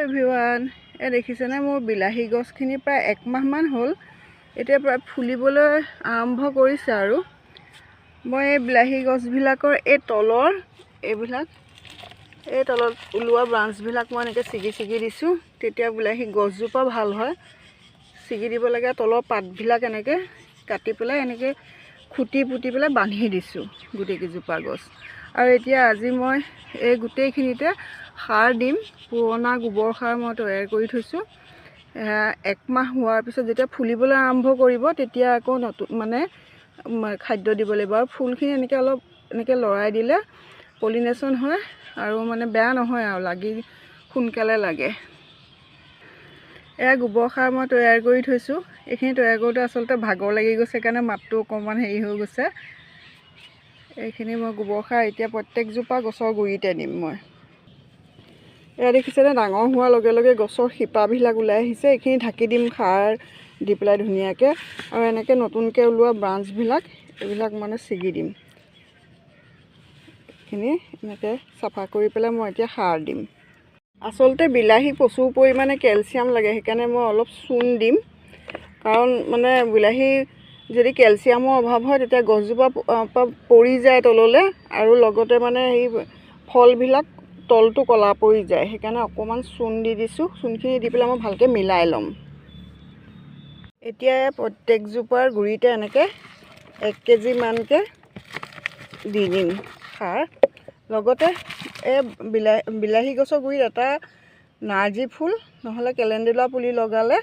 Everyone, দেখিছেনে মোৰ বিলাহী গছখিনি প্ৰায় 1 মাহমান হ'ল। এতিয়া প্ৰায় ফুলিবলৈ আৰম্ভ কৰিছে আৰু মই এই বিলাহী গছবিলাকৰ এই তলৰ এই তলত ওলোৱা ব্ৰাঞ্চবিলাক মই এনেকৈ ছিগি দিছোঁ। তেতিয়া বিলাহী গছজোপা ভাল হয়। ছিগি দিব লাগে তলৰ পাতবিলাক এনেকৈ কাটি পেলাই এনেকৈ খুঁটি পুতি পেলাই বান্ধি দিছোঁ গোটেইকেইজোপা গছ। আৰু এতিয়া আজি মই এই গোটেইখিনিতে সাৰ দিম। পুৰণা গোবৰ সাৰ মই তৈয়াৰ কৰি থৈছোঁ। 1 মাহ হোৱাৰ পিছত যেতিয়া ফুলিবলৈ আৰম্ভ কৰিব তেতিয়া আকৌ নতুন খাদ্য দিব লাগিব। আৰু ফুলখিনি অলপ এনেকৈ লৰাই দিলে পলিনেশ্যন হয় আৰু বেয়া নহয় আৰু লাগি সোনকালে লাগে। গোবৰ সাৰ মই তৈয়াৰ কৰি থৈছোঁ। এইখিনি তৈয়াৰ কৰোঁতে আচলতে ভাগৰ লাগি গৈছে কাৰণে মাতটো অকণমান হেৰি হৈ গৈছে। এইখিনি মই গোবৰ সাৰ এতিয়া প্ৰত্যেকজোপা গছৰ গুৰিতে দিম মই। দেখিছেনে ডাঙৰ হোৱাৰ লগে লগে গছৰ শিপাবিলাক ওলাই আহিছে। এইখিনি ঢাকি দিম সাৰ দি পেলাই ধুনীয়াকৈ। আৰু এনেকৈ নতুনকৈ ওলোৱা ব্ৰাঞ্চবিলাক এইবিলাক ছিগি দিম। এইখিনি এনেকৈ চাফা কৰি পেলাই মই এতিয়া সাৰ দিম। আচলতে বিলাহী প্ৰচুৰ পৰিমাণে কেলছিয়াম লাগে, সেইকাৰণে মই অলপ চূণ দিম। কাৰণ বিলাহী যদি কেলছিয়ামৰ অভাৱ হয় তেতিয়া গছজোপা পৰি যায় তললৈ আৰু লগতে সেই ফলবিলাক তলটো ক'লা পৰি যায়। সেইকাৰণে অকণমান চূণ দি দিছোঁ। চূণখিনি দি পেলাই মই ভালকৈ মিলাই ল'ম। এতিয়া প্ৰত্যেকজোপাৰ গুৰিতে এনেকৈ 1 কেজি মানকৈ দি দিম সাৰ। লগতে এই বিলাহী গছৰ গুৰিত এটা নাৰ্জী ফুল নহ'লে কেলেণ্ডুলা পুলি লগালে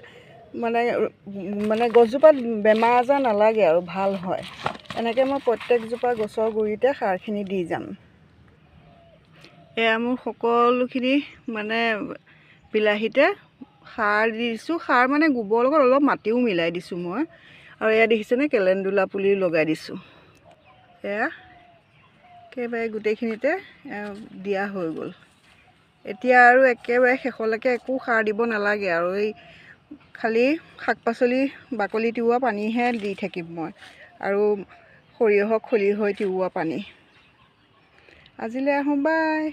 গছজোপাত বেমাৰ আজাৰ নালাগে আৰু ভাল হয়। এনেকৈ মই প্ৰত্যেকজোপা গছৰ গুৰিতে সাৰখিনি দি যাম। মোৰ সকলোখিনি বিলাহীতে সাৰ দি দিছোঁ। সাৰ গোবৰৰ লগত অলপ মাটিও মিলাই দিছোঁ মই। আৰু দেখিছেনে কেলেণ্ডুলা পুলি লগাই দিছোঁ। একেবাৰে গোটেইখিনিতে দিয়া হৈ গ'ল। এতিয়া আৰু একেবাৰে শেষলৈকে একো সাৰ দিব নালাগে আৰু এই খালি শাক পাচলি বাকলি তিওৱা পানীহে দি থাকিম মই, আৰু সৰিয়হৰ খলিহৈ তিওৱা পানী। আজিলৈ আহোঁ, বাই।